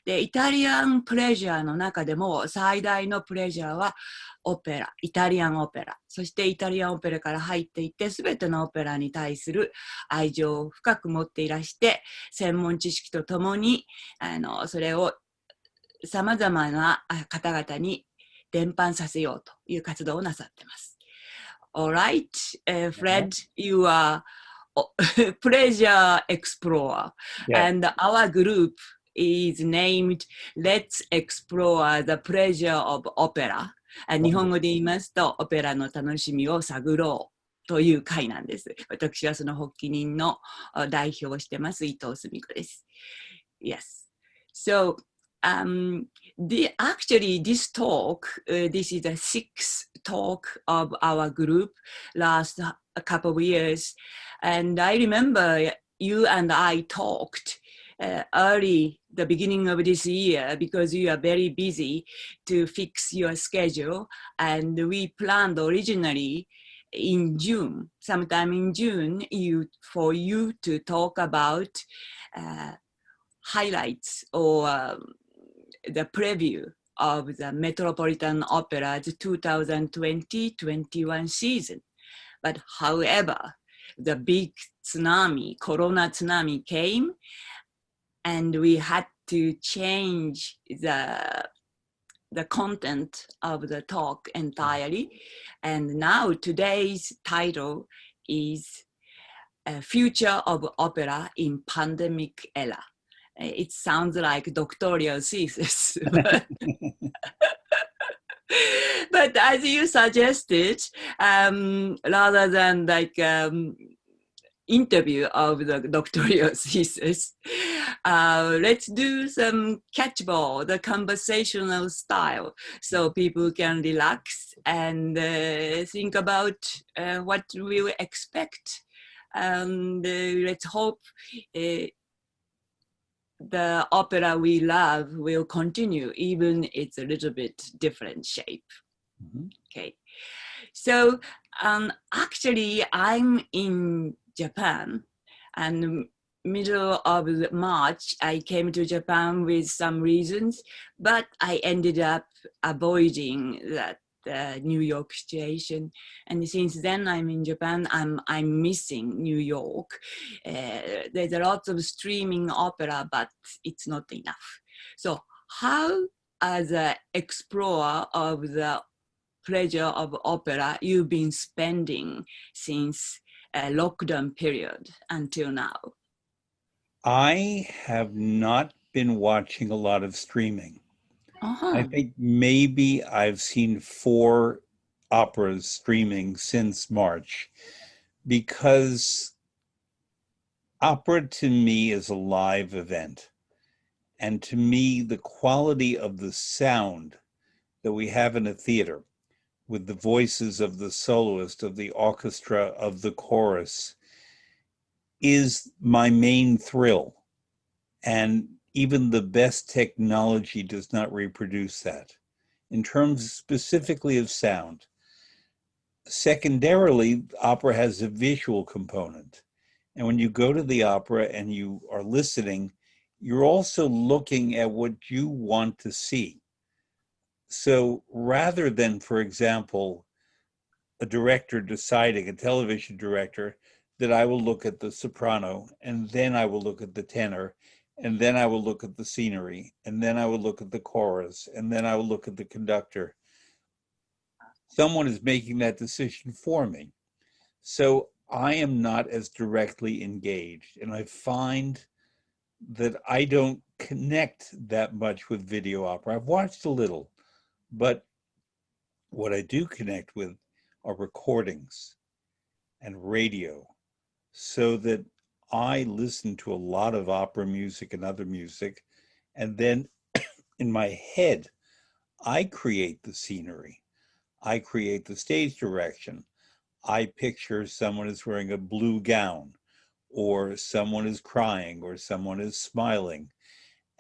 で、イタリアンプレジャーの中でも最大のプレジャーはオペラ、イタリアンオペラ。そしてイタリアンオペラから入っていって、すべてのオペラに対する愛情を深く持っていらして、専門知識とともに、それを様々な方々に伝播させようという活動をなさっています。Alright, Fred, you are pleasure explorer, and our group is named Let's Explore the Pleasure of Opera. 日本語で言いますと、オペラの楽しみを探ろうという会なんです。私はその発起人の代表をしてます、伊藤澄子です。Yes. So, actually, this talk, this is the sixth talk of our group last a couple of years. And I remember you and I talked early the beginning of this year because you are very busy to fix your schedule. And we planned originally in June, sometime in June, for you to talk about highlights or the preview of the Metropolitan Opera's 2020-21 season. But however, the big tsunami, Corona tsunami came, and we had to change the content of the talk entirely. And now today's title is Future of Opera in Pandemic Era. It sounds like doctoral thesis. But as you suggested, rather than like interview of the doctoral thesis, let's do some catchball, the conversational style, so people can relax and think about what we will expect. And let's hope the opera we love will continue, even it's a little bit different shape. Okay. So actually, I'm in Japan, and middle of March, I came to Japan with some reasons, but I ended up avoiding that New York situation. And since then I'm in Japan, I'm missing New York. There's a lot of streaming opera, but it's not enough. So how, as an explorer of the pleasure of opera, you've been spending since lockdown period until now? I have not been watching a lot of streaming. I think maybe I've seen 4 operas streaming since March, because opera to me is a live event. And to me, the quality of the sound that we have in a theater, with the voices of the soloist, of the orchestra, of the chorus, is my main thrill. And even the best technology does not reproduce that, in terms specifically of sound. Secondarily, opera has a visual component. And when you go to the opera and you are listening, you're also looking at what you want to see. So rather than, for example, a director deciding, a television director, that I will look at the soprano, and then I will look at the tenor, and then I will look at the scenery, and then I will look at the chorus, and then I will look at the conductor. Someone is making that decision for me. So I am not as directly engaged, and I find that I don't connect that much with video opera. I've watched a little, but what I do connect with are recordings and radio, so that I listen to a lot of opera music and other music, and then in my head, I create the scenery. I create the stage direction. I picture someone is wearing a blue gown, or someone is crying, or someone is smiling.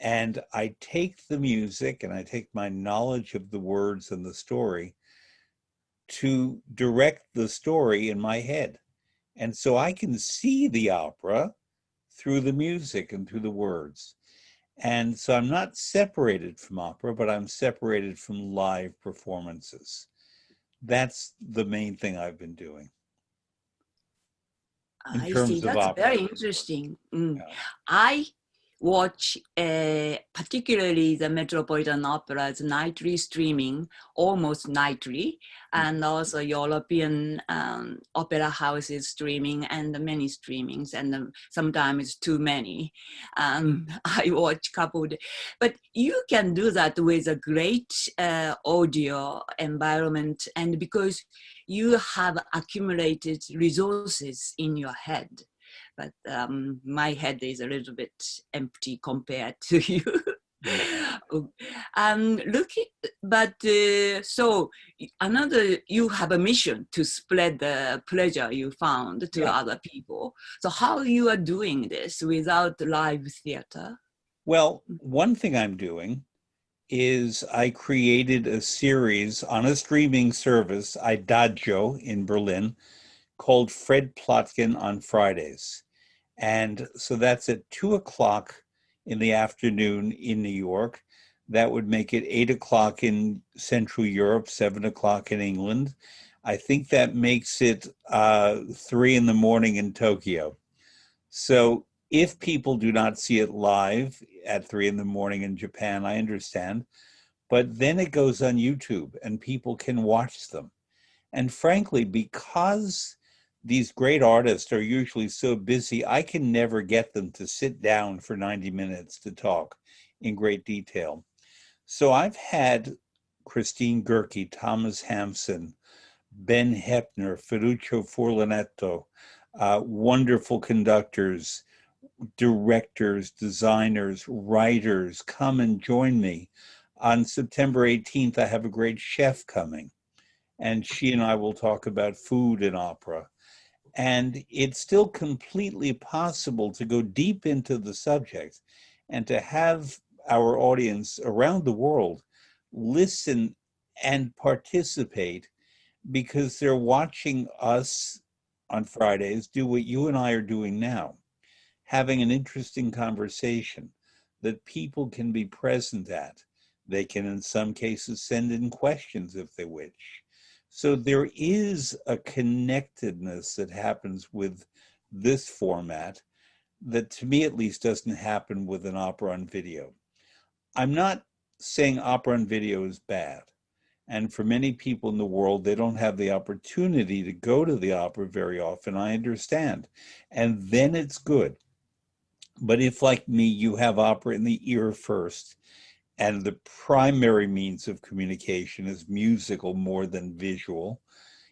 And I take the music and I take my knowledge of the words and the story to direct the story in my head. And so I can see the opera through the music and through the words. And so I'm not separated from opera, but I'm separated from live performances. That's the main thing I've been doing. I see. That's very interesting. Yeah. I watch particularly the Metropolitan Opera's nightly streaming, almost nightly, and also European opera houses streaming and many streamings, and sometimes too many. I watch couple, but you can do that with a great audio environment, and because you have accumulated resources in your head. But my head is a little bit empty compared to you. So you have a mission to spread the pleasure you found to other people. So how you are doing this without live theater? Well, one thing I'm doing is I created a series on a streaming service, Idagio in Berlin, called Fred Plotkin on Fridays. And so that's at 2:00 in the afternoon in New York. That would make it 8:00 in Central Europe, 7:00 in England. I think that makes it 3 in the morning in Tokyo. So if people do not see it live at 3 in the morning in Japan, I understand. But then it goes on YouTube and people can watch them. And frankly, because these great artists are usually so busy, I can never get them to sit down for 90 minutes to talk in great detail. So I've had Christine Gerke, Thomas Hampson, Ben Heppner, Ferruccio Furlanetto, wonderful conductors, directors, designers, writers, come and join me. On September 18th, I have a great chef coming, and she and I will talk about food in opera. And it's still completely possible to go deep into the subject and to have our audience around the world listen and participate because they're watching us on Fridays do what you and I are doing now, having an interesting conversation that people can be present at. They can, in some cases, send in questions if they wish. So there is a connectedness that happens with this format that, to me at least, doesn't happen with an opera on video. I'm not saying opera on video is bad. And for many people in the world, they don't have the opportunity to go to the opera very often. I understand. And then it's good. But if, like me, you have opera in the ear first, and the primary means of communication is musical more than visual,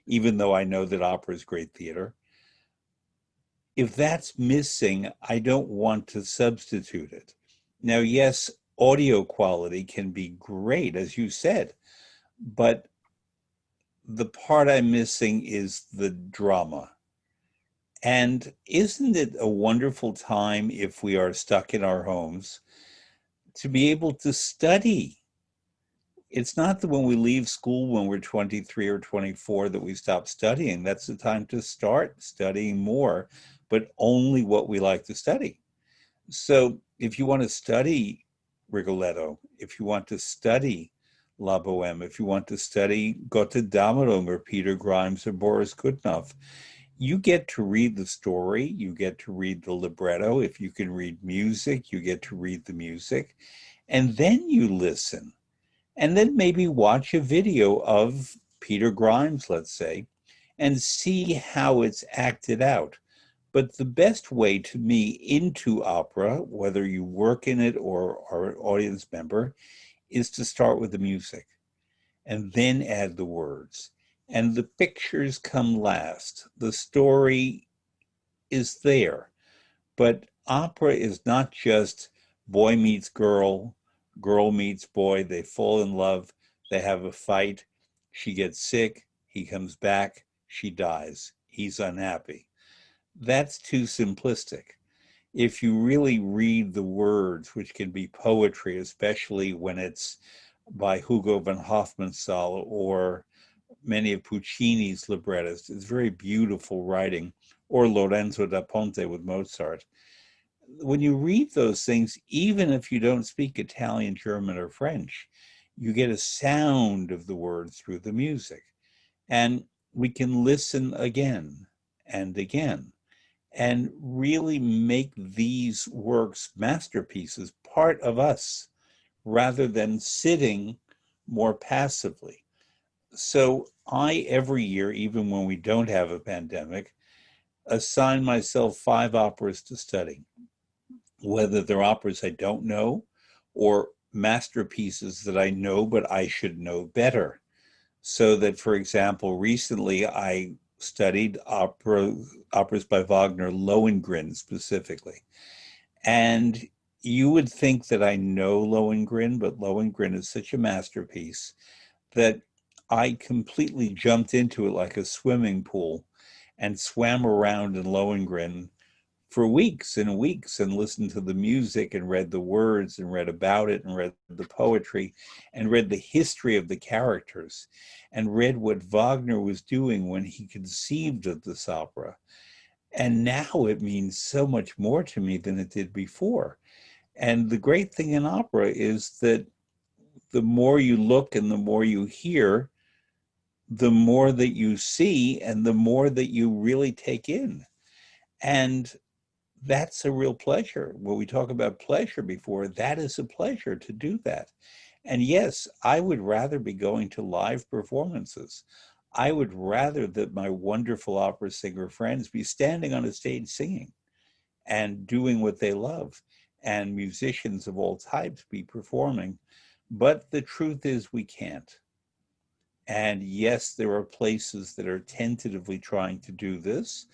even though I know that opera is great theater. If that's missing, I don't want to substitute it. Now, yes, audio quality can be great, as you said, but the part I'm missing is the drama. And isn't it a wonderful time, if we are stuck in our homes, to be able to study? It's not that when we leave school when we're 23 or 24 that we stop studying. That's the time to start studying more, but only what we like to study. So if you want to study Rigoletto, if you want to study La Boheme, if you want to study Götterdämmerung or Peter Grimes or Boris Godunov, you get to read the story, you get to read the libretto. If you can read music, you get to read the music, and then you listen. And then maybe watch a video of Peter Grimes, let's say, and see how it's acted out. But the best way, to me, into opera, whether you work in it or are an audience member, is to start with the music and then add the words. And the pictures come last. The story is there. But opera is not just boy meets girl, girl meets boy, they fall in love, they have a fight, she gets sick, he comes back, she dies, he's unhappy. That's too simplistic. If you really read the words, which can be poetry, especially when it's by Hugo von Hofmannsthal or many of Puccini's librettists, it's very beautiful writing, or Lorenzo da Ponte with Mozart. when you read those things, even if you don't speak Italian, German, or French, you get a sound of the words through the music. And we can listen again and again and really make these works, masterpieces, part of us rather than sitting more passively. So I, every year, even when we don't have a pandemic, assign myself 5 operas to study, whether they're operas I don't know or masterpieces that I know, but I should know better. So that, for example, recently I studied operas by Wagner, Lohengrin specifically. And you would think that I know Lohengrin, but Lohengrin is such a masterpiece that I completely jumped into it like a swimming pool and swam around in Lohengrin for weeks and weeks and listened to the music and read the words and read about it and read the poetry and read the history of the characters and read what Wagner was doing when he conceived of this opera. And now it means so much more to me than it did before. And the great thing in opera is that the more you look and the more you hear, the more that you see and the more that you really take in. And that's a real pleasure. When we talk about pleasure before, that is a pleasure to do that. And yes, I would rather be going to live performances. I would rather that my wonderful opera singer friends be standing on a stage singing and doing what they love, and musicians of all types be performing. But the truth is we can't. And yes, there are places that are tentatively trying to do this.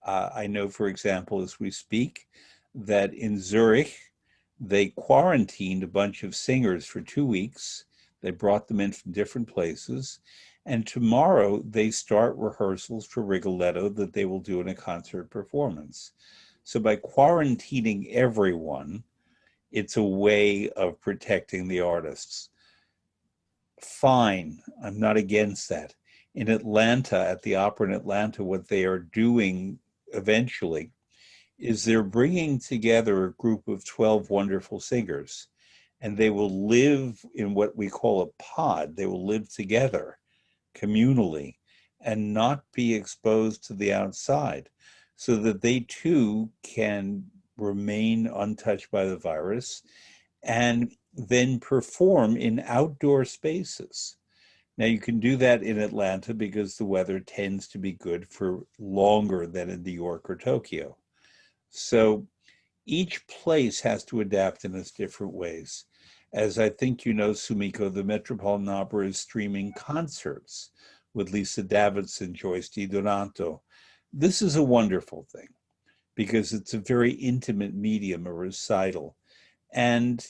I know, for example, as we speak, that in Zurich, they quarantined a bunch of singers for 2 weeks. They brought them in from different places. And tomorrow they start rehearsals for Rigoletto that they will do in a concert performance. So by quarantining everyone, it's a way of protecting the artists. Fine, I'm not against that. In Atlanta, at the opera in Atlanta, what they are doing eventually is they're bringing together a group of 12 wonderful singers, and they will live in what we call a pod. They will live together communally and not be exposed to the outside, so that they too can remain untouched by the virus and then perform in outdoor spaces. Now, you can do that in Atlanta because the weather tends to be good for longer than in New York or Tokyo. So each place has to adapt in its different ways. As I think you know, Sumiko, the Metropolitan Opera is streaming concerts with Lisa Davidson, Joyce DiDonato. This is a wonderful thing because it's a very intimate medium, a recital. And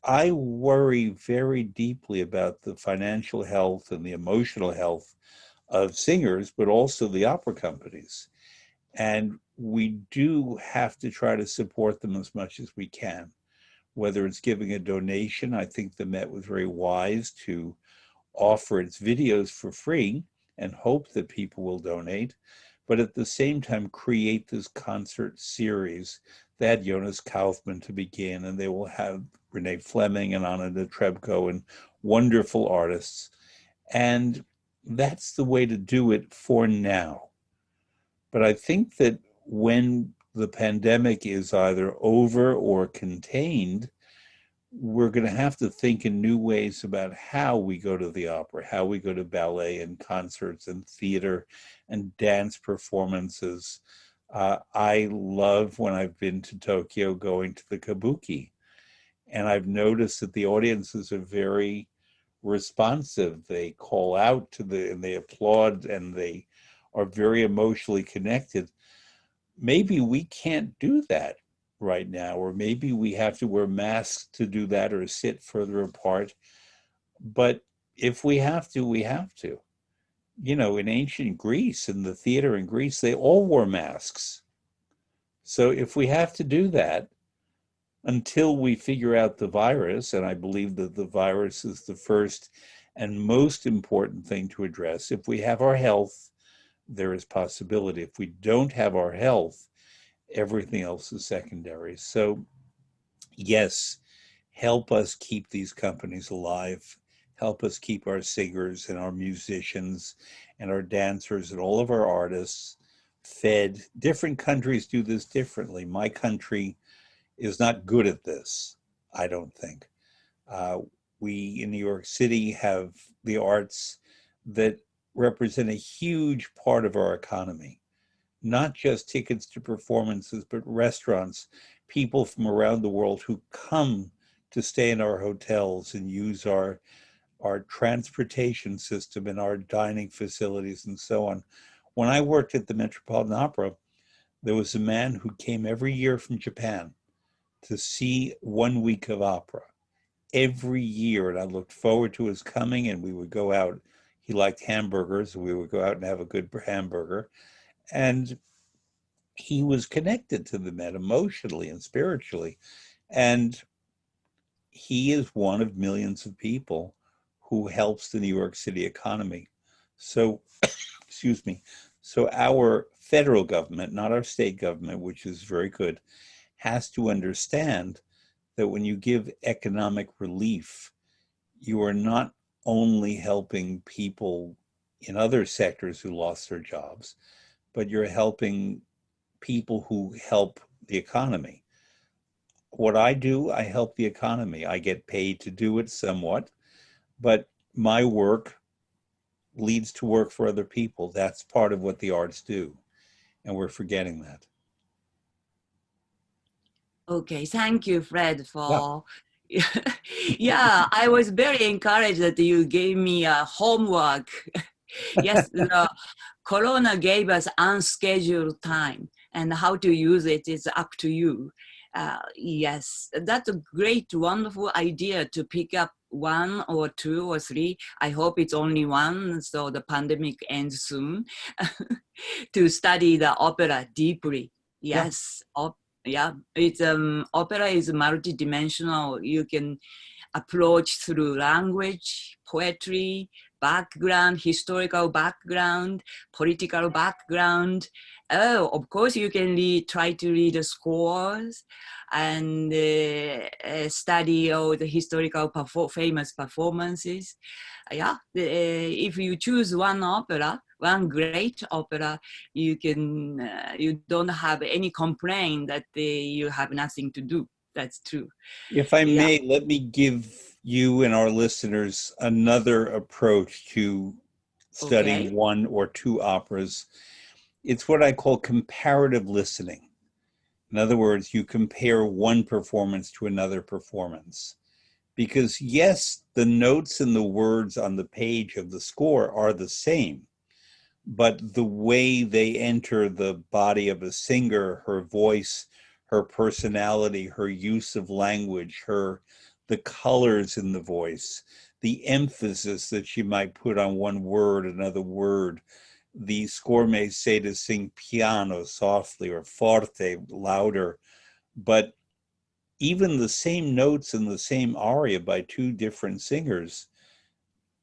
I worry very deeply about the financial health and the emotional health of singers, but also the opera companies. And we do have to try to support them as much as we can, whether it's giving a donation. I think the Met was very wise to offer its videos for free and hope that people will donate, but at the same time create this concert series. They had Jonas Kaufmann to begin, and they will have Renee Fleming and Anna Netrebko and wonderful artists. And that's the way to do it for now. But I think that when the pandemic is either over or contained, we're going to have to think in new ways about how we go to the opera, how we go to ballet and concerts and theater and dance performances. I love, when I've been to Tokyo, going to the kabuki. And I've noticed that the audiences are very responsive. They call out and they applaud, and they are very emotionally connected. Maybe we can't do that right now, or maybe we have to wear masks to do that or sit further apart. But if we have to, we have to. You know, in ancient Greece, in the theater in Greece, they all wore masks. So if we have to do that until we figure out the virus, and I believe that the virus is the first and most important thing to address, if we have our health, there is possibility. If we don't have our health, Everything else is secondary. So yes, help us keep these companies alive. Help us keep our singers and our musicians and our dancers and all of our artists fed. Different countries do this differently. My country is not good at this, I don't think. We in New York City have the arts that represent a huge part of our economy, not just tickets to performances, but restaurants, people from around the world who come to stay in our hotels and use our transportation system and our dining facilities and so on. When I worked at the Metropolitan Opera, there was a man who came every year from Japan to see 1 week of opera every year. And I looked forward to his coming, and we would go out. He liked hamburgers. We would go out and have a good hamburger. And he was connected to the Met emotionally and spiritually. And he is one of millions of people who helps the New York City economy. So, excuse me. So our federal government, not our state government, which is very good, has to understand that when you give economic relief, you are not only helping people in other sectors who lost their jobs, but you're helping people who help the economy. What I do, I help the economy. I get paid to do it somewhat, but my work leads to work for other people. That's part of what the arts do, and we're forgetting that. Okay, thank you, Fred, Yeah. for yeah, I was very encouraged that you gave me a homework. Yes, the Corona gave us unscheduled time, and how to use it is up to you. Yes, that's a great, wonderful idea to pick up 1 or 2 or 3. I hope it's only 1, so the pandemic ends soon. To study the opera deeply. Yes, yeah, it's opera is multidimensional. You can approach through language, poetry, background, historical background, political background. Oh, of course, you can try to read the scores and study all the historical famous performances. Yeah, if you choose one opera, one great opera, you don't have any complaint that you have nothing to do. That's true. If I Yeah. may, let me give you and our listeners another approach to studying Okay. 1 or 2 operas. It's what I call comparative listening. In other words, you compare one performance to another performance. Because yes, the notes and the words on the page of the score are the same, but the way they enter the body of a singer, her voice, her personality, her use of language, the colors in the voice, the emphasis that she might put on one word, another word. The score may say to sing piano softly or forte, louder, but even the same notes in the same aria by 2 different singers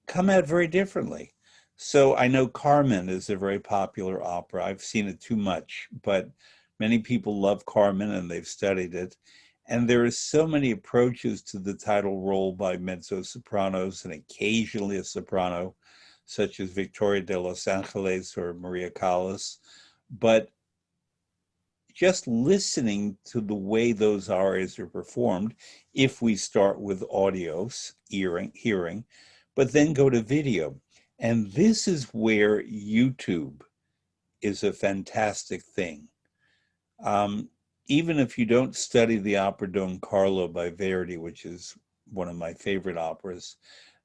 come out very differently. So I know Carmen is a very popular opera. I've seen it too much, but many people love Carmen and they've studied it. And there are so many approaches to the title role by mezzo-sopranos and occasionally a soprano, such as Victoria de Los Angeles or Maria Callas. But just listening to the way those arias are performed, if we start with audios, hearing, but then go to video. And this is where YouTube is a fantastic thing. Even if you don't study the opera Don Carlo by Verdi, which is one of my favorite operas,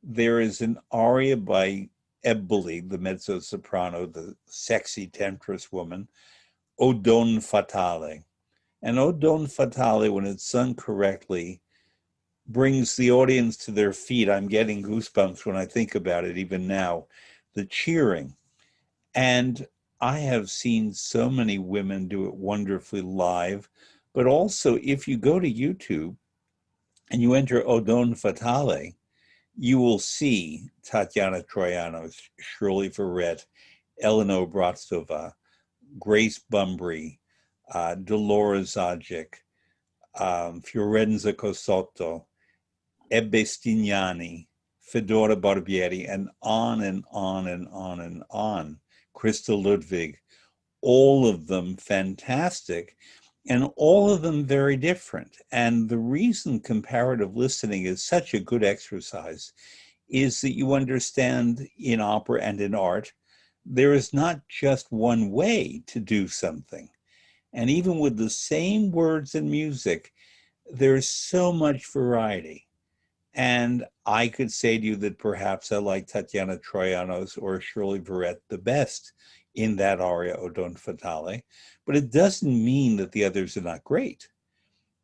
there is an aria by Ebboli, the mezzo-soprano, the sexy temptress woman, O Don Fatale. And O Don Fatale, when it's sung correctly, brings the audience to their feet. I'm getting goosebumps when I think about it, even now. The cheering. And I have seen so many women do it wonderfully live. But also, if you go to YouTube and you enter O Don Fatale, you will see Tatiana Troiano, Shirley Verrett, Eleanor Bratstova, Grace Bumbry, Dolores Zajic, Fiorenza Cosotto, Ebbe Stignani, Fedora Barbieri, and on and on and on and on. Krista Ludwig, all of them fantastic, and all of them very different. And the reason comparative listening is such a good exercise is that you understand in opera and in art, there is not just one way to do something. And even with the same words and music, there's so much variety. And I could say to you that perhaps I like Tatiana Troianos or Shirley Verrett the best in that aria, O Don Fatale, but it doesn't mean that the others are not great.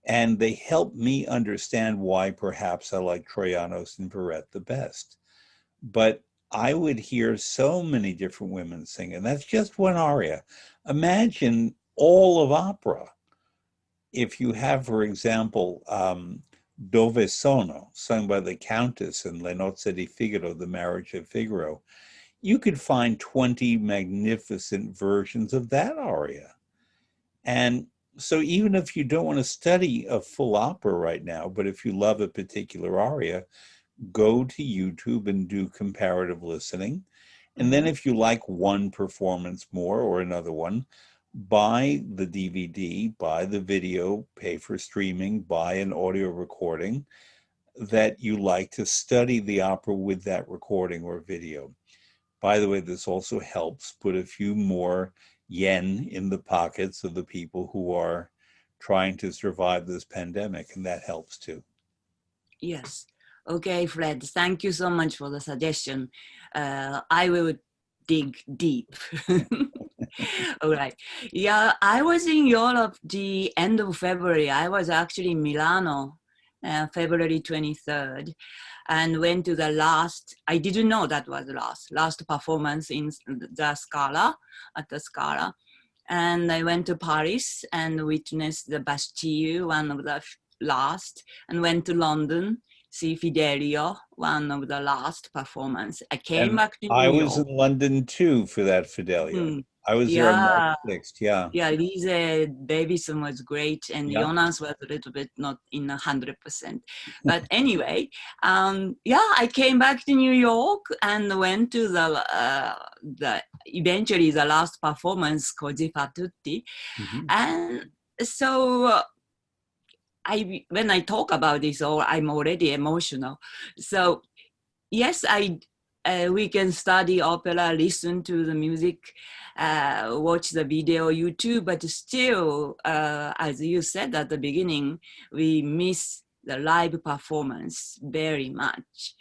And they help me understand why perhaps I like Troianos and Verrett the best. But I would hear so many different women sing, and that's just one aria. Imagine all of opera. If you have, for example, Dove Sono, sung by the Countess in Le Nozze di Figaro, The Marriage of Figaro, you could find 20 magnificent versions of that aria. And so even if you don't want to study a full opera right now, but if you love a particular aria, go to YouTube and do comparative listening. And then if you like one performance more or another one, buy the DVD, buy the video, pay for streaming, buy an audio recording that you like to study the opera with that recording or video. By the way, this also helps put a few more yen in the pockets of the people who are trying to survive this pandemic, and that helps too. Yes. Okay, Fred, thank you so much for the suggestion. I will dig deep. All right. Yeah, I was in Europe the end of February. I was actually in Milano, February 23rd, and went to the last, I didn't know that was the last performance in the Scala, at the Scala. And I went to Paris and witnessed the Bastille, one of the last, and went to London, see Fidelio, one of the last performance. I came back to New York. I was in London too for that Fidelio. I was there on March 6th, yeah. Yeah, Lise Davison was great, and Jonas was a little bit not in 100%. But anyway, I came back to New York and went to the eventually the last performance, Così fan tutti. And so when I talk about this, I'm already emotional. So yes, we can study opera, listen to the music, watch the video, YouTube, but still, as you said at the beginning, we miss the live performance very much.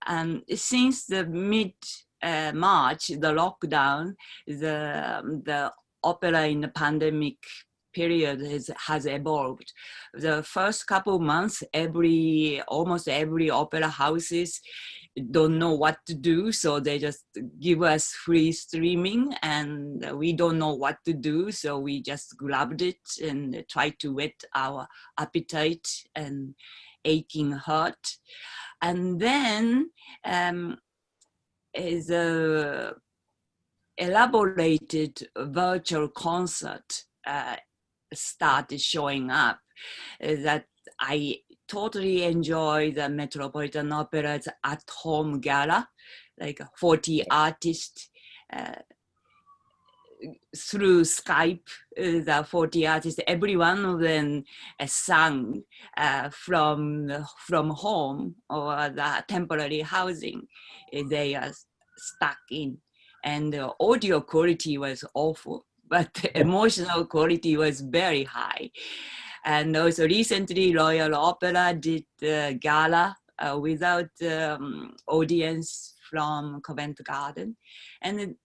And since the mid-March, the lockdown, the opera in the pandemic period has evolved. The first couple of months, almost every opera houses don't know what to do, so they just give us free streaming, and we don't know what to do, so we just grabbed it and tried to whet our appetite and aching heart. And then is a elaborated virtual concert started showing up that I totally enjoy the Metropolitan Opera's at-home gala, like 40 artists through Skype, the 40 artists, every one of them sang from home or the temporary housing they are stuck in. And the audio quality was awful, but the emotional quality was very high. And also recently, Royal Opera did the gala without audience from Covent Garden. And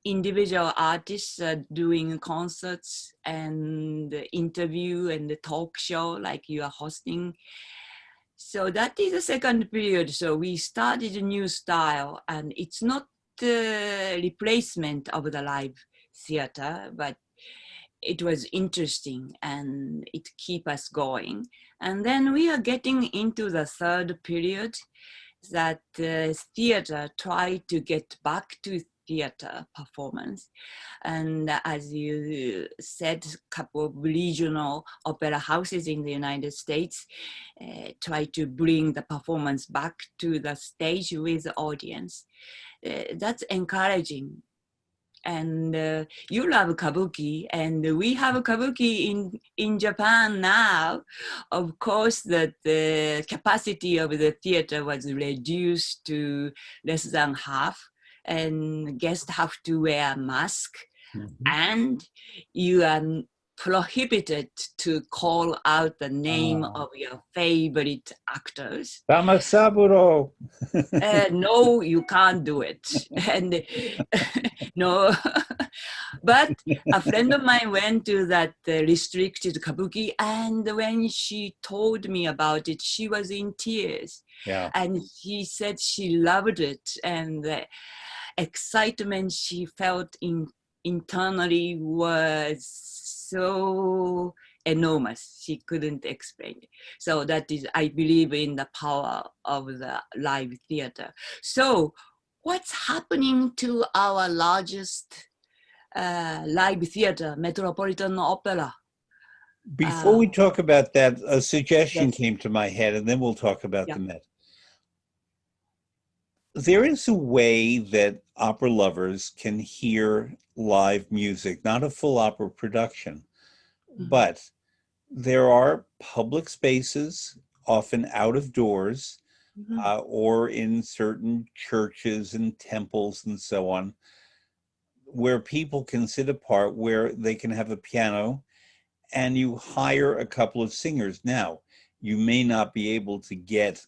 individual artists are doing concerts and interview and the talk show like you are hosting. So that is the second period. So we started a new style, and it's not the replacement of the live theater, but it was interesting and it keep us going. And then we are getting into the third period that theater tried to get back to theater performance. And as you said, a couple of regional opera houses in the United States try to bring the performance back to the stage with the audience. That's encouraging. And you love kabuki, and we have kabuki in Japan now. Of course, that the capacity of the theater was reduced to less than half, and guests have to wear a mask, and you are prohibited to call out the name of your favorite actors. Tamasaburo. No, you can't do it. And no, but a friend of mine went to that restricted kabuki, and when she told me about it, she was in tears. Yeah. And she said she loved it, and the excitement she felt internally was so enormous. She couldn't explain it. So that is, I believe in the power of the live theater. So what's happening to our largest live theater, Metropolitan Opera? Before we talk about that, a suggestion Yes. came to my head, and then we'll talk about Yeah. the Met. There is a way that opera lovers can hear live music, not a full opera production, but there are public spaces, often out of doors, or in certain churches and temples and so on, where people can sit apart, where they can have a piano, and you hire a couple of singers. Now, you may not be able to get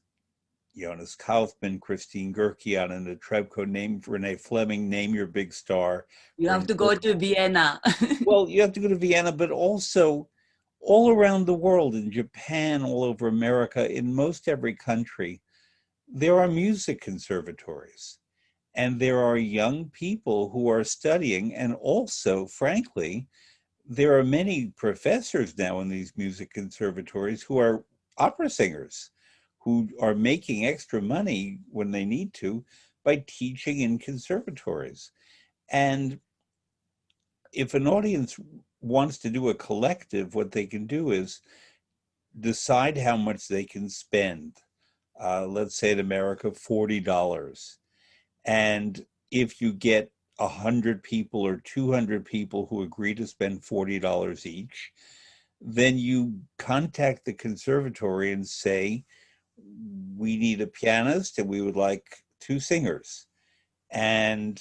Jonas Kaufman, Christine Gurkian, and the Trebko, name Renee Fleming, name your big star. You have to go to Vienna. Well, you have to go to Vienna, but also all around the world, in Japan, all over America, in most every country, there are music conservatories. And there are young people who are studying, and also, frankly, there are many professors now in these music conservatories who are opera singers, who are making extra money when they need to by teaching in conservatories. And if an audience wants to do a collective, what they can do is decide how much they can spend. Let's say in America, $40. And if you get 100 people or 200 people who agree to spend $40 each, then you contact the conservatory and say, we need a pianist and we would like 2 singers. And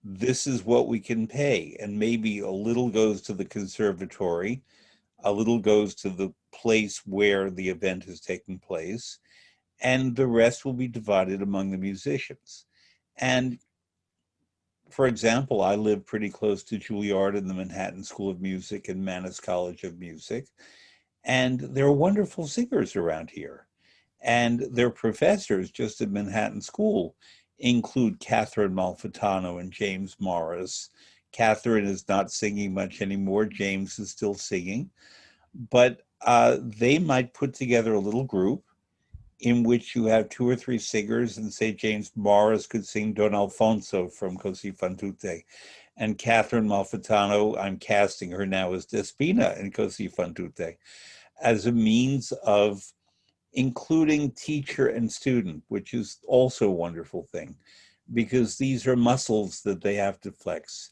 this is what we can pay. And maybe a little goes to the conservatory, a little goes to the place where the event is taking place, and the rest will be divided among the musicians. And for example, I live pretty close to Juilliard and the Manhattan School of Music and Mannes College of Music. And there are wonderful singers around here. And their professors just at Manhattan School include Catherine Malfitano and James Morris. Catherine is not singing much anymore. James is still singing. But they might put together a little group in which you have 2 or 3 singers, and say James Morris could sing Don Alfonso from Così fan tutte. And Catherine Malfitano, I'm casting her now as Despina in Così fan tutte, as a means of including teacher and student, which is also a wonderful thing, because these are muscles that they have to flex.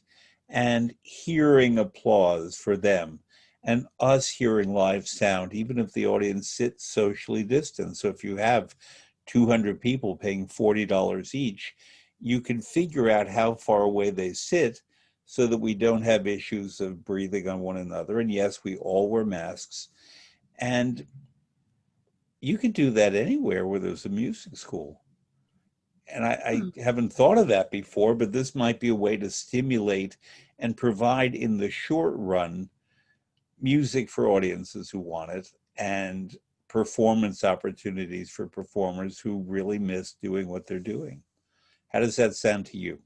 And hearing applause for them, and us hearing live sound, even if the audience sits socially distant. So if you have 200 people paying $40 each, you can figure out how far away they sit so that we don't have issues of breathing on one another. And yes, we all wear masks. And you can do that anywhere where there's a music school. And I haven't thought of that before, but this might be a way to stimulate and provide in the short run music for audiences who want it, and performance opportunities for performers who really miss doing what they're doing. How does that sound to you?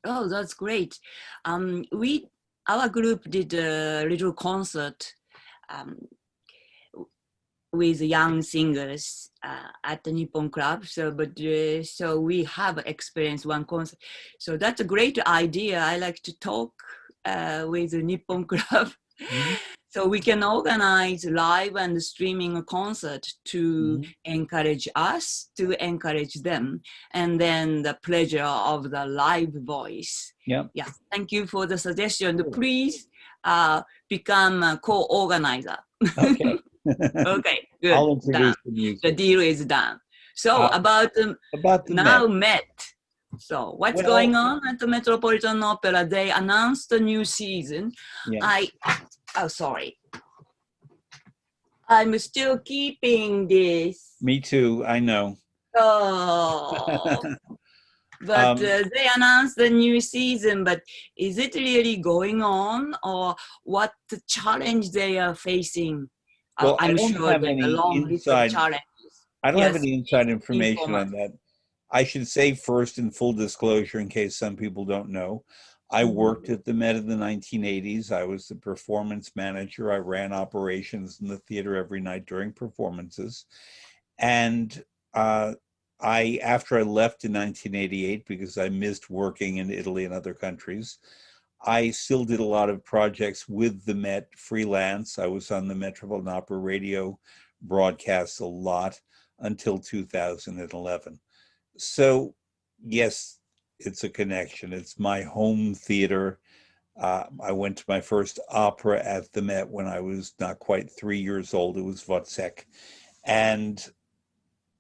Oh, that's great. Our group did a little concert with young singers at the Nippon Club. So we have experienced one concert. So that's a great idea. I like to talk with the Nippon Club. Mm-hmm. So we can organize live and streaming a concert to encourage us, to encourage them, and then the pleasure of the live voice. Yeah. Thank you for the suggestion. Cool. Please become a co-organizer. Okay. Okay, good. I'll introduce the music. The deal is done. So about the now Met. So what's going on at the Metropolitan Opera? They announced the new season. Yeah. Sorry. I'm still keeping this. Me too, I know. Oh. But they announced the new season, but is it really going on, or what the challenge they are facing? Well, I'm sure have there's any a long list of challenges. I don't have any inside information on that. I should say first, in full disclosure, in case some people don't know, I worked at the Met in the 1980s. I was the performance manager. I ran operations in the theater every night during performances. And after I left in 1988, because I missed working in Italy and other countries, I still did a lot of projects with the Met freelance. I was on the Metropolitan Opera radio broadcasts a lot until 2011. So, yes, it's a connection. It's my home theater. I went to my first opera at the Met when I was not quite 3 years old. It was Wozzeck. And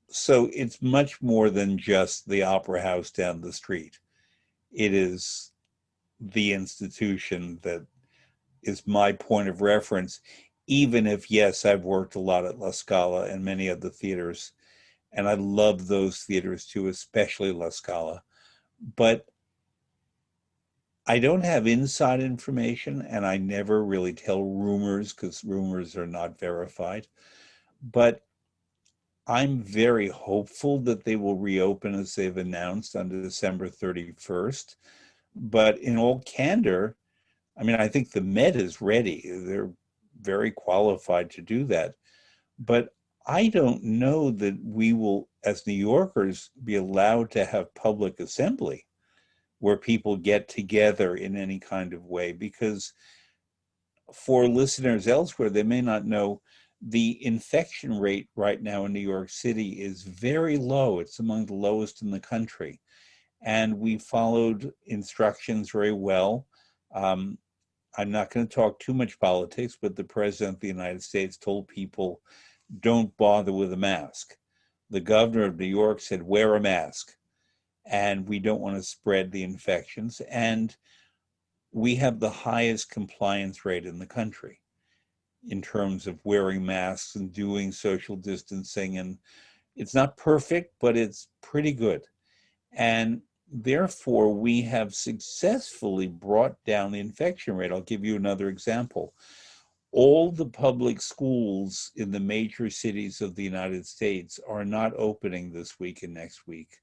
so it's much more than just the opera house down the street. It is the institution that is my point of reference, even if, yes, I've worked a lot at La Scala and many other theaters, and I love those theaters too, especially La Scala. But I don't have inside information, and I never really tell rumors because rumors are not verified. But I'm very hopeful that they will reopen as they've announced on December 31st. But in all candor, I mean, I think the Met is ready. They're very qualified to do that. But I don't know that we will, as New Yorkers, be allowed to have public assembly where people get together in any kind of way, because for listeners elsewhere, they may not know the infection rate right now in New York City is very low. It's among the lowest in the country. And we followed instructions very well. I'm not going to talk too much politics, but the President of the United States told people, don't bother with a mask. The governor of New York said, wear a mask. And we don't want to spread the infections. And we have the highest compliance rate in the country in terms of wearing masks and doing social distancing. And it's not perfect, but it's pretty good. And therefore, we have successfully brought down the infection rate. I'll give you another example. All the public schools in the major cities of the United States are not opening this week and next week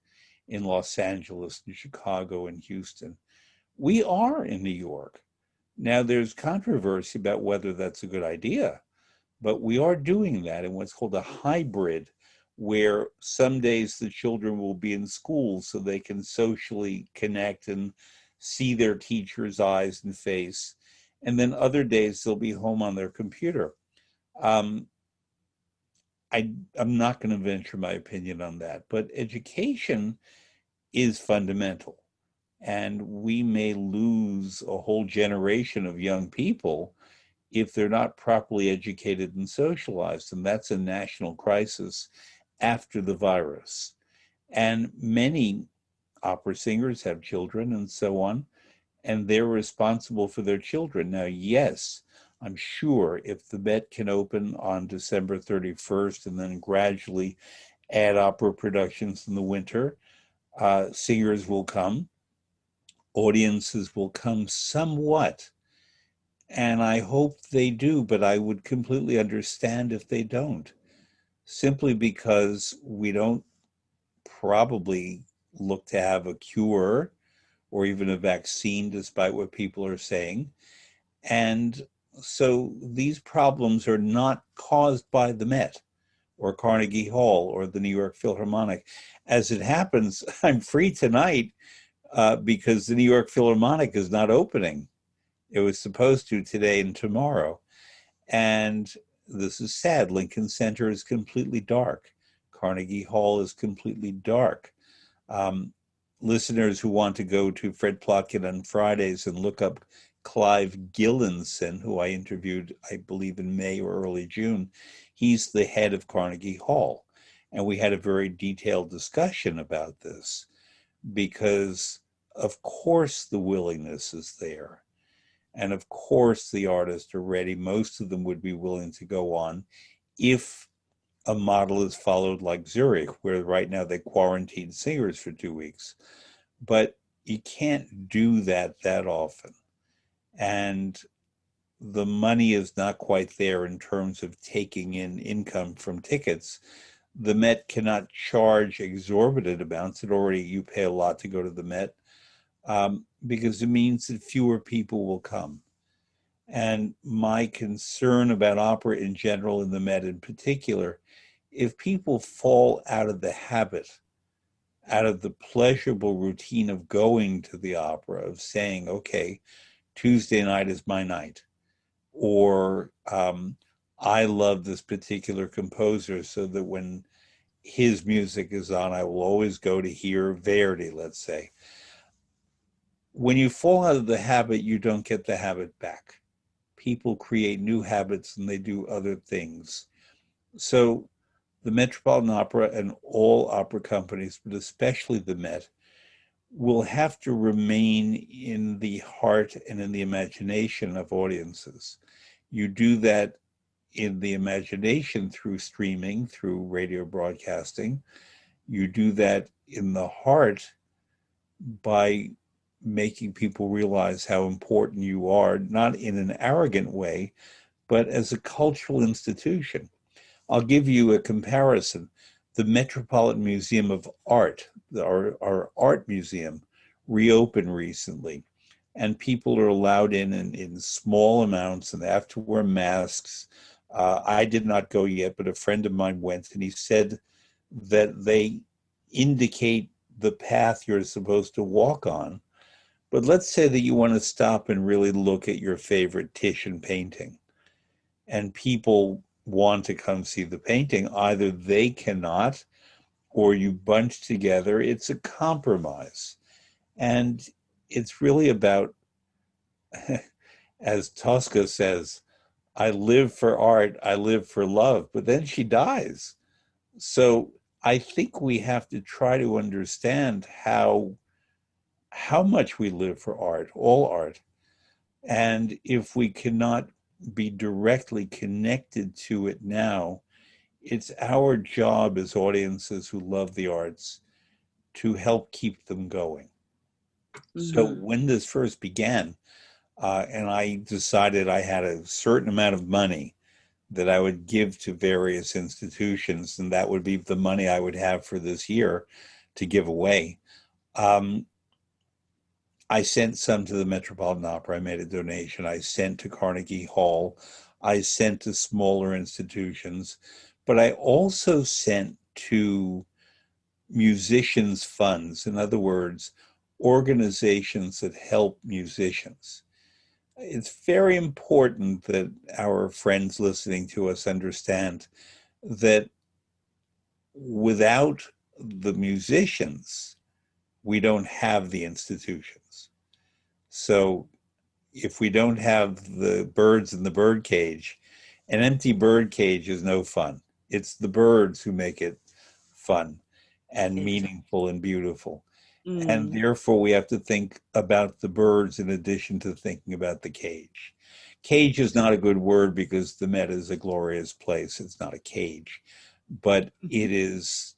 in Los Angeles and Chicago and Houston. We are in New York. Now, there's controversy about whether that's a good idea, but we are doing that in what's called a hybrid, where some days the children will be in school so they can socially connect and see their teacher's eyes and face. And then other days they'll be home on their computer. I'm not going to venture my opinion on that, but education is fundamental. And we may lose a whole generation of young people if they're not properly educated and socialized. And that's a national crisis after the virus. And many opera singers have children and so on, and they're responsible for their children. Now, yes, I'm sure if the Met can open on December 31st and then gradually add opera productions in the winter, singers will come, audiences will come somewhat. And I hope they do, but I would completely understand if they don't, simply because we don't probably look to have a cure or even a vaccine, despite what people are saying. And so these problems are not caused by the Met. or Carnegie Hall or the New York Philharmonic. As it happens, I'm free tonight because the New York Philharmonic is not opening. It was supposed to today and tomorrow. And this is sad. Lincoln Center is completely dark. Carnegie Hall is completely dark. Listeners who want to go to Fred Plotkin on Fridays and look up Clive Gillinson, who I interviewed, I believe, in May or early June, he's the head of Carnegie Hall. And we had a very detailed discussion about this because, of course, the willingness is there. And of course, the artists are ready. Most of them would be willing to go on if a model is followed like Zurich, where right now they quarantine singers for 2 weeks. But you can't do that often. And the money is not quite there in terms of taking in income from tickets. The Met cannot charge exorbitant amounts. You pay a lot to go to the Met. Because it means that fewer people will come. And my concern about opera in general, and the Met in particular, if people fall out of the habit, out of the pleasurable routine of going to the opera, of saying, okay, Tuesday night is my night, or I love this particular composer so that when his music is on, I will always go to hear Verdi, let's say. When you fall out of the habit, you don't get the habit back. People create new habits and they do other things. So the Metropolitan Opera and all opera companies, but especially the Met, will have to remain in the heart and in the imagination of audiences. You do that in the imagination through streaming, through radio broadcasting. You do that in the heart by making people realize how important you are, not in an arrogant way, but as a cultural institution. I'll give you a comparison. The Metropolitan Museum of Art, our art museum, reopened recently, and people are allowed in small amounts, and they have to wear masks. I did not go yet, but a friend of mine went, and he said that they indicate the path you're supposed to walk on. But let's say that you want to stop and really look at your favorite Titian painting, and people want to come see the painting. Either they cannot, or you bunch together. It's a compromise. And it's really about, as Tosca says, I live for art, I live for love, but then she dies. So I think we have to try to understand how much we live for art, all art. And if we cannot be directly connected to it now, it's our job as audiences who love the arts to help keep them going. Mm-hmm. So when this first began, and I decided I had a certain amount of money that I would give to various institutions, and that would be the money I would have for this year to give away. I sent some to the Metropolitan Opera. I made a donation. I sent to Carnegie Hall. I sent to smaller institutions. But I also sent to musicians' funds. In other words, organizations that help musicians. It's very important that our friends listening to us understand that without the musicians, we don't have the institutions. So if we don't have the birds in the bird cage, an empty bird cage is no fun. It's the birds who make it fun and meaningful and beautiful. Mm. And therefore we have to think about the birds in addition to thinking about the cage. Cage is not a good word because the Met is a glorious place. It's not a cage, but it's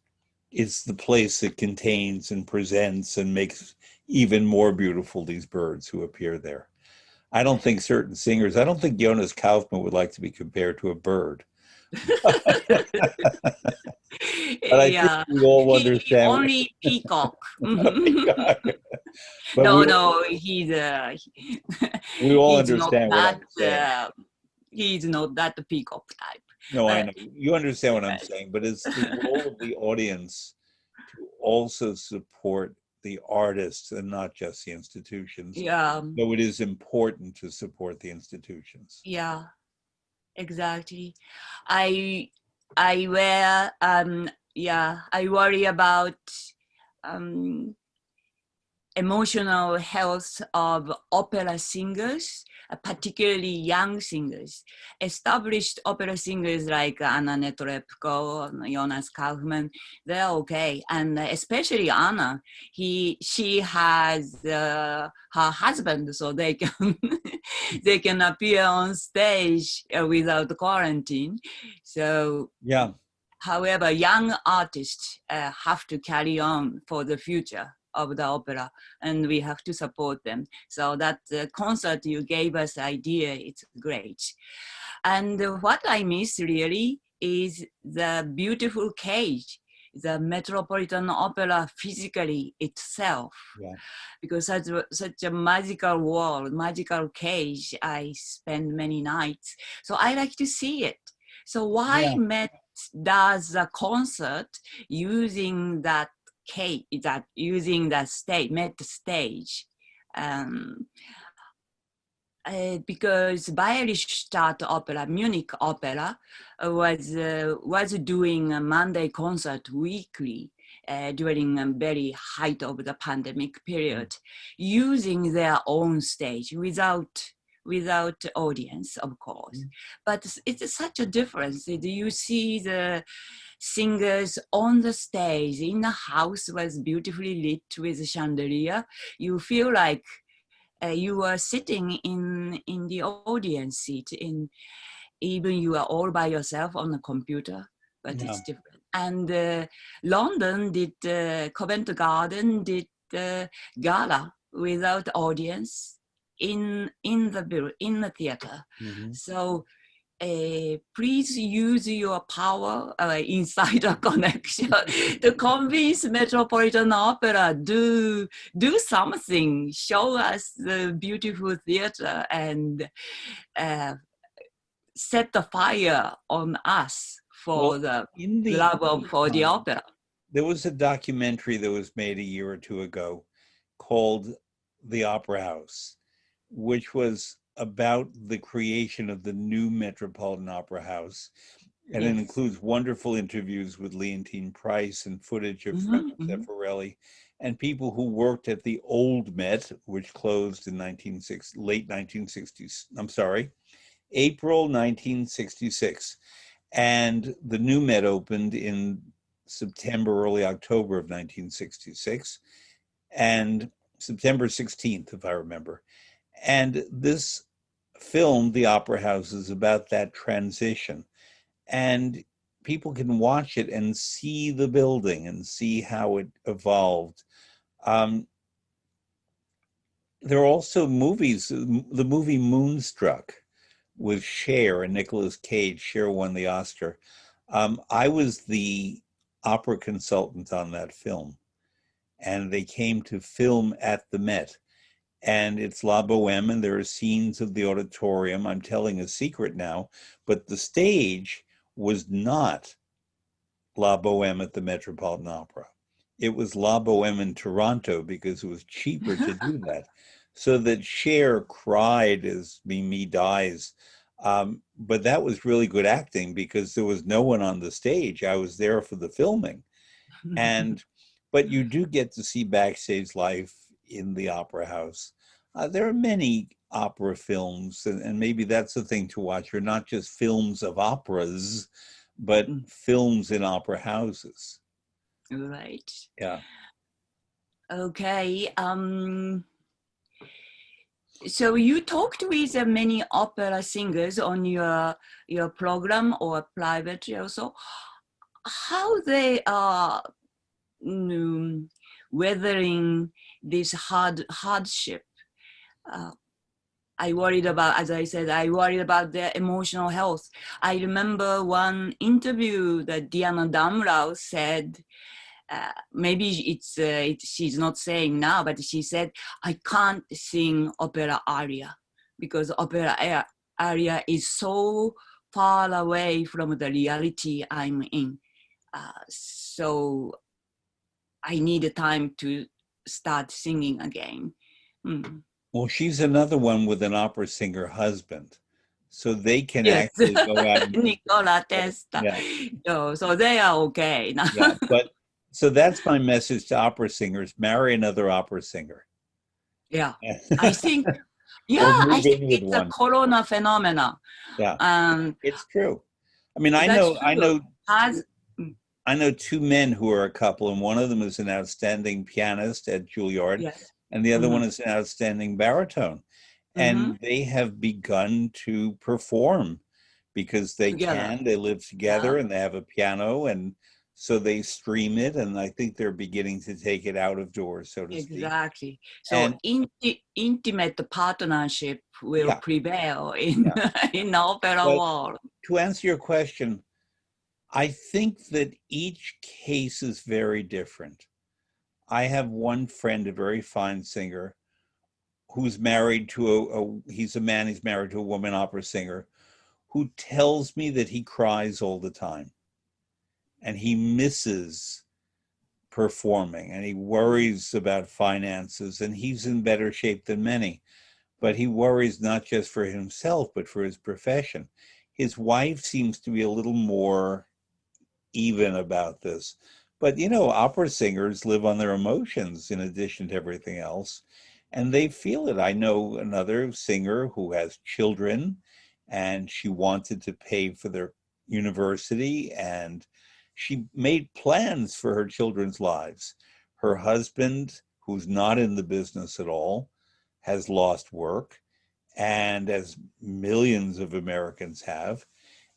the place that contains and presents and makes even more beautiful these birds who appear there. I don't think certain singers, I don't think Jonas Kaufman would like to be compared to a bird. But I think we all understand. Only peacock. Peacock. But no, we all understand what I'm saying. He's not that peacock type. No, I know. You understand what I'm Yes. saying, but it's the role of the audience to also support the artists and not just the institutions. Yeah, So it is important to support the institutions. yeah, exactly. I wear I worry about emotional health of opera singers, particularly young singers. Established opera singers like Anna Netrebko, Jonas Kaufman, they're okay. And especially Anna, she has her husband, so they can they can appear on stage without quarantine. So yeah. However, young artists have to carry on for the future of the opera, and we have to support them. So that concert you gave us idea, it's great. And what I miss really is the beautiful cage, the Metropolitan Opera physically itself. Yeah. Because such a magical world, magical cage, I spend many nights. So I like to see it. So why Met does a concert using that cage, using the stage, Met stage? Because Bayerische Stadt Opera, Munich Opera, was doing a Monday concert weekly during a very height of the pandemic period, using their own stage without audience, of course. But it's such a difference. You see the singers on the stage in the house was beautifully lit with chandelier. You feel like you are sitting in the audience seat, even you are all by yourself on the computer, but it's different. And London did, Covent Garden did gala without audience in the theater. So please use your power, insider connection, to convince Metropolitan Opera, do something, show us the beautiful theater, and set the fire on us for the love for the opera. There was a documentary that was made a year or two ago called The Opera House, which was about the creation of the new Metropolitan Opera House. And it includes wonderful interviews with Leontine Price and footage of Franco Zeffirelli and people who worked at the old Met, which closed in April 1966. And the new Met opened in September, early October of 1966, and September 16th, if I remember. And this film, The Opera House, is about that transition. And people can watch it and see the building and see how it evolved. There are also movies. The movie Moonstruck with Cher and Nicolas Cage. Cher won the Oscar. I was the opera consultant on that film, and they came to film at the Met. And it's La Boheme, and there are scenes of the auditorium. I'm telling a secret now, but the stage was not La Boheme at the Metropolitan Opera. It was La Boheme in Toronto because it was cheaper to do that. So that Cher cried as Mimi dies. But that was really good acting because there was no one on the stage. I was there for the filming. But you do get to see backstage life in the Opera House. There are many opera films, and maybe that's the thing to watch. They're not just films of operas, but films in opera houses. Right. Yeah. Okay. So you talked with many opera singers on your program or privately also. How they are weathering this hardship? I worried about, as I said, I worried about their emotional health. I remember one interview that Diana Damrau said, maybe she's not saying now, but she said, I can't sing opera aria because opera aria is so far away from the reality I'm in. So I need time to start singing again. Well, she's another one with an opera singer husband. So they can Yes. actually go out and Nicola Testa. Yeah. So they are okay now. Yeah, but so that's my message to opera singers: marry another opera singer. Yeah, I think. Or Yeah, move I in think with it's a one. corona phenomenon. Yeah, it's true. I mean, That's true. I know two men who are a couple, and one of them is an outstanding pianist at Juilliard, Yes. and the other one is an outstanding baritone. Mm-hmm. And they have begun to perform because they Together. they live together, and they have a piano, and so they stream it, and I think they're beginning to take it out of doors, so to speak. Exactly. So And intimate partnership will prevail in in the opera world. To answer your question, I think that each case is very different. I have one friend, a very fine singer, who's married to he's married to a woman opera singer, who tells me that he cries all the time and he misses performing and he worries about finances, and he's in better shape than many, but he worries not just for himself, but for his profession. His wife seems to be a little more even about this, but opera singers live on their emotions in addition to everything else, and they feel it. I know another singer who has children, and she wanted to pay for their university, and she made plans for her children's lives. Her husband, who's not in the business at all, has lost work, and as millions of Americans have.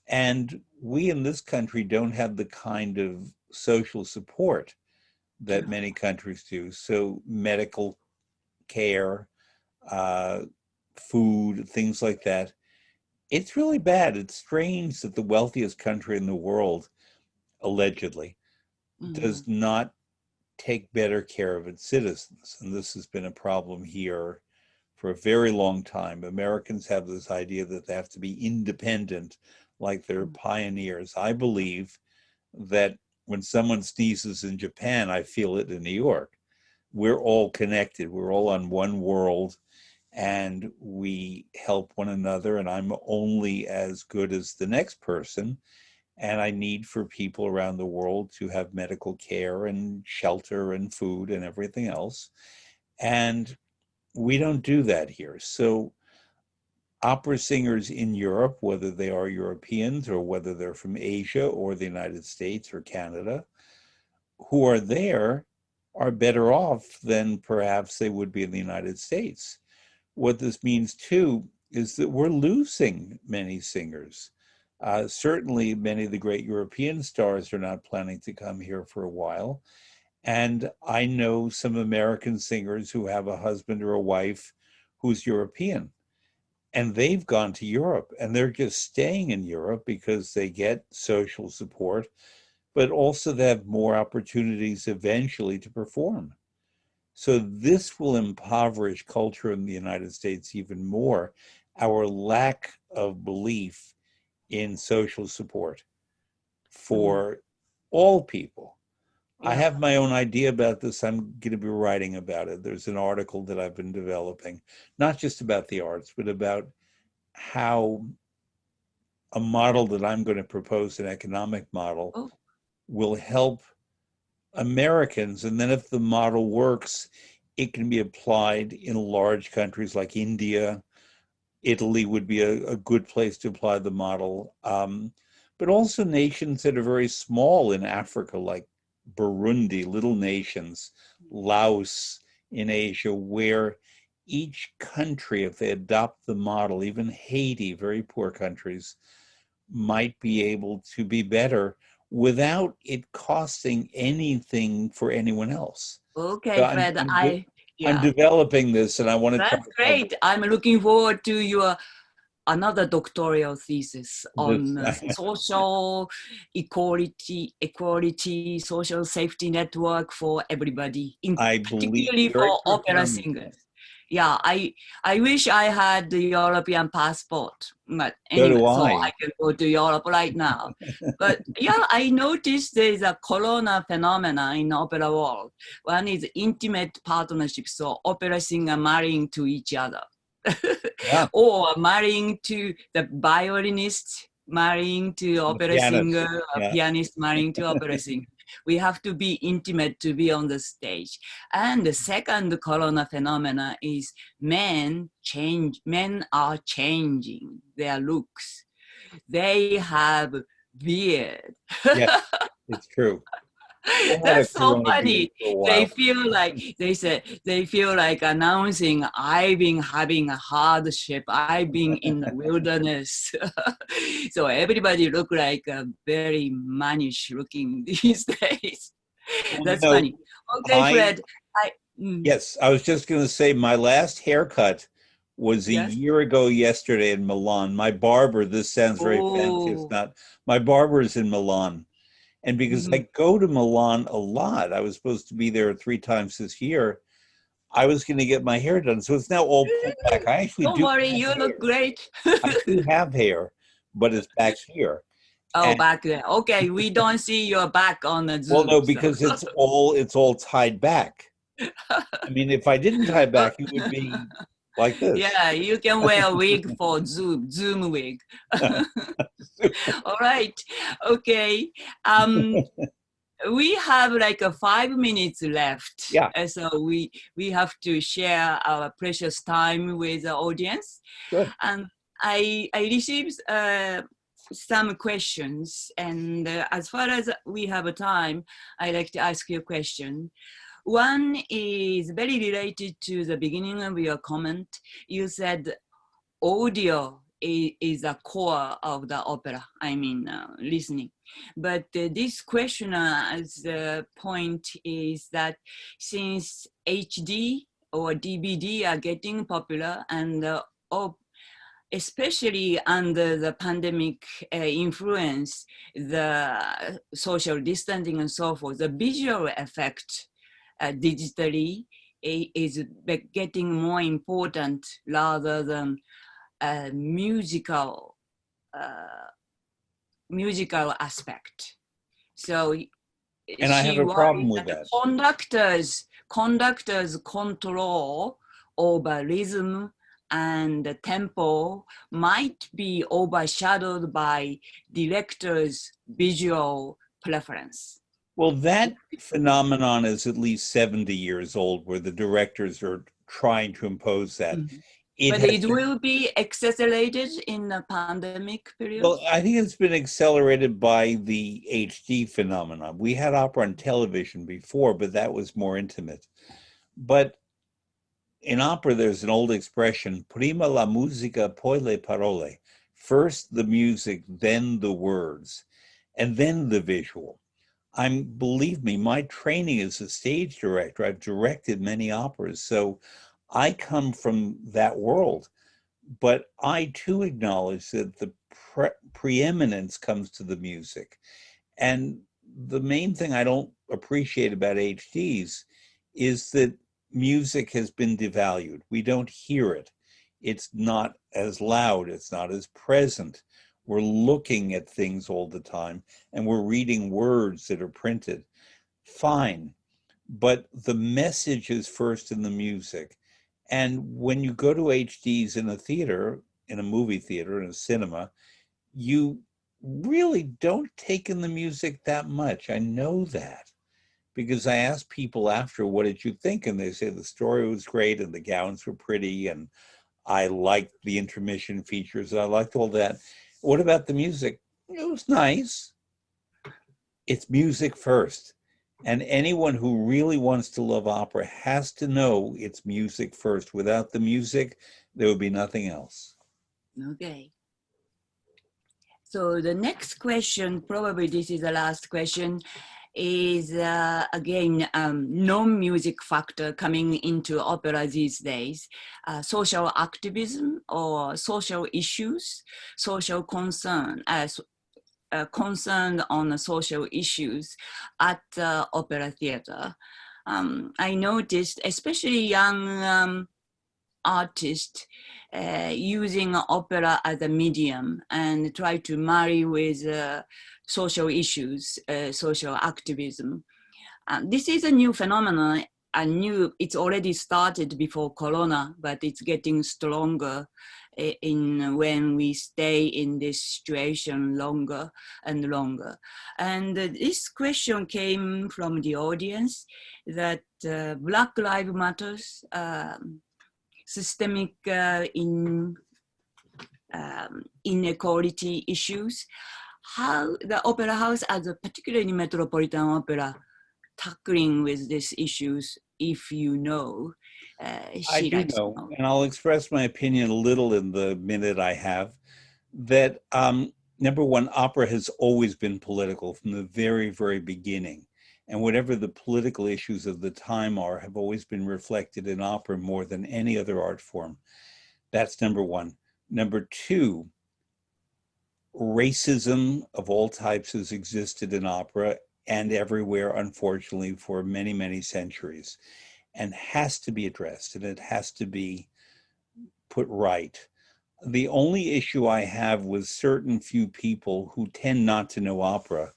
And we in this country don't have the kind of social support that many countries do. So medical care, food, things like that. It's really bad. It's strange that the wealthiest country in the world, allegedly, does not take better care of its citizens. And this has been a problem here for a very long time. Americans have this idea that they have to be independent, like they're pioneers. I believe that when someone sneezes in Japan, I feel it in New York. We're all connected. We're all on one world, and we help one another, and I'm only as good as the next person. And I need for people around the world to have medical care and shelter and food and everything else. And we don't do that here. So opera singers in Europe, whether they are Europeans or whether they're from Asia or the United States or Canada, who are there are better off than perhaps they would be in the United States. What this means too is that we're losing many singers. Certainly many of the great European stars are not planning to come here for a while. And I know some American singers who have a husband or a wife who's European, and they've gone to Europe, and they're just staying in Europe because they get social support, but also they have more opportunities eventually to perform. So this will impoverish culture in the United States even more, our lack of belief in social support for all people. I have my own idea about this. I'm going to be writing about it. There's an article that I've been developing, not just about the arts, but about how a model that I'm going to propose, an economic model, will help Americans. And then if the model works, it can be applied in large countries like India. Italy would be a good place to apply the model. But also nations that are very small in Africa, like Burundi, little nations, Laos in Asia, where each country, if they adopt the model, even Haiti, very poor countries, might be able to be better without it costing anything for anyone else. Okay, So Fred, I'm developing this, and I want to. That's great. I'm looking forward to your another doctoral thesis on social equality, social safety network for everybody, particularly for opera singers. Yeah, I wish I had the European passport, but So anyway, do so I. I can go to Europe right now. But yeah, I noticed there's a corona phenomena in the opera world. One is intimate partnership, so opera singer marrying to each other. Yeah. Or marrying to the violinist, marrying to opera pianist, singer, a yeah. pianist marrying to opera singer. We have to be intimate to be on the stage. And the second corona phenomena is men are changing their looks. They have beard. Yes, it's true. I had a That's so corona beard funny. for a while. They feel like they feel like announcing, I've been having a hardship. I've been in the wilderness. So everybody look like a very mannish looking these days. Well, That's funny. Okay, Fred. Yes, I was just going to say my last haircut was a Yes? year ago yesterday in Milan. My barber, this sounds very fancy, it's not. My barber is in Milan. And because I go to Milan a lot, I was supposed to be there 3 times this year. I was going to get my hair done. So it's now all pulled back. I actually Don't worry, you look great. I do have hair, but it's back here. Oh, And, back there. Okay, we don't see your back on the Zoom. well, no, because so. it's all tied back. I mean, if I didn't tie it back, it would be like this. Yeah, you can wear a wig for Zoom wig. All right. Okay. We have like 5 minutes left. Yeah. So we have to share our precious time with the audience. Good. And I received some questions, and as far as we have time, I'd like to ask you a question. One is very related to the beginning of your comment. You said audio is the core of the opera, listening. But this questioner's point is that since HD or DVD are getting popular, and especially under the pandemic influence, the social distancing and so forth, the visual effect digitally is getting more important rather than musical aspect. So and I have a problem with that. Conductors control over rhythm and tempo might be overshadowed by director's visual preference. Well, that phenomenon is at least 70 years old, where the directors are trying to impose that. But it will be accelerated in the pandemic period? Well, I think it's been accelerated by the HD phenomenon. We had opera on television before, but that was more intimate. But in opera, there's an old expression, prima la musica, poi le parole. First the music, then the words, and then the visual. Believe me, my training as a stage director, I've directed many operas, so I come from that world. But I too acknowledge that the preeminence comes to the music. And the main thing I don't appreciate about HDs is that music has been devalued. We don't hear it. It's not as loud. It's not as present. We're looking at things all the time, and we're reading words that are printed. Fine, but the message is first in the music. And when you go to HDs in a theater, in a movie theater, in a cinema, you really don't take in the music that much. I know that, because I asked people after, what did you think? And they say the story was great, and the gowns were pretty, and I liked the intermission features, and I liked all that. What about the music? It was nice. It's music first. And anyone who really wants to love opera has to know it's music first. Without the music, there would be nothing else. Okay. So the next question, probably this is the last question, is again, non-music factor coming into opera these days, social activism or social issues, social concern, concerned on the social issues at the opera theater. I noticed, especially young artist using opera as a medium and try to marry with social issues, social activism. This is a new phenomenon. It's already started before Corona, but it's getting stronger when we stay in this situation longer and longer. And this question came from the audience that Black Lives Matters, systemic inequality issues, how the opera house, as a particularly Metropolitan Opera, tackling with these issues, if you know. I do know, and I'll express my opinion a little in the minute I have, that number one, opera has always been political from the very, very beginning. And whatever the political issues of the time are, have always been reflected in opera more than any other art form. That's number one. Number two, racism of all types has existed in opera and everywhere, unfortunately, for many, many centuries, and has to be addressed, and it has to be put right. The only issue I have with certain few people who tend not to know opera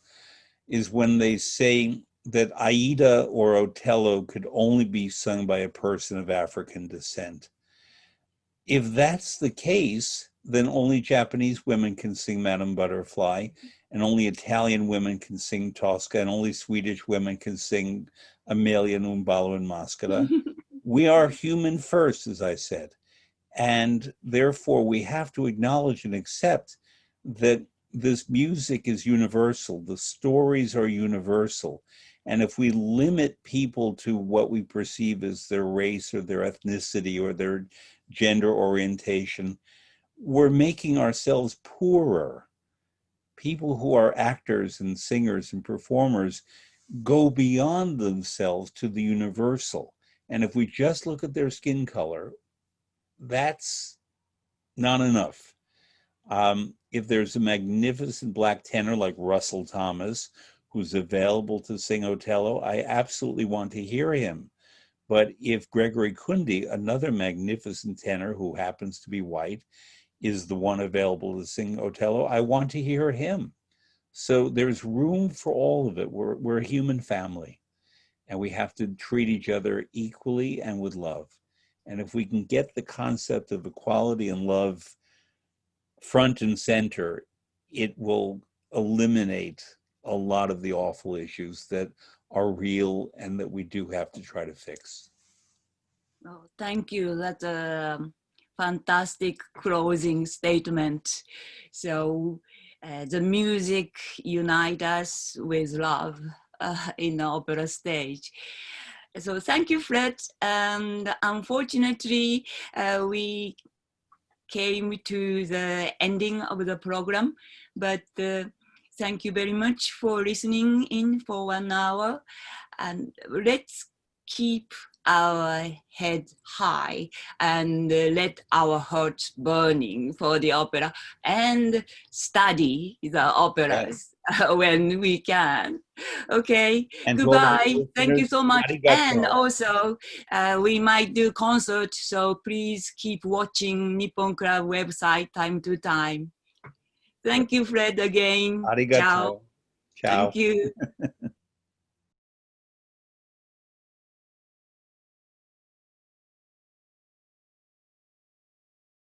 is when they say that Aida or Otello could only be sung by a person of African descent. If that's the case, then only Japanese women can sing Madame Butterfly, and only Italian women can sing Tosca, and only Swedish women can sing Amelia and Umbalo and Mascara. We are human first, as I said. And therefore, we have to acknowledge and accept that this music is universal. The stories are universal. And if we limit people to what we perceive as their race or their ethnicity or their gender orientation, we're making ourselves poorer. People who are actors and singers and performers go beyond themselves to the universal. And if we just look at their skin color, that's not enough. If there's a magnificent black tenor like Russell Thomas, who's available to sing Otello, I absolutely want to hear him. But if Gregory Kundi, another magnificent tenor who happens to be white, is the one available to sing Otello, I want to hear him. So there's room for all of it. We're a human family, and we have to treat each other equally and with love. And if we can get the concept of equality and love front and center, it will eliminate a lot of the awful issues that are real and that we do have to try to fix. Oh, thank you. That's a fantastic closing statement. So the music unites us with love in the opera stage. So thank you, Fred. And unfortunately, we came to the ending of the program, but thank you very much for listening in for 1 hour. And let's keep our head high and let our hearts burning for the opera and study the operas when we can. Okay, and goodbye. Thank you so much. And also, we might do concert, so please keep watching Nippon Club website time to time. Thank you, Fred, again. Arigato. Ciao. Ciao. Thank you.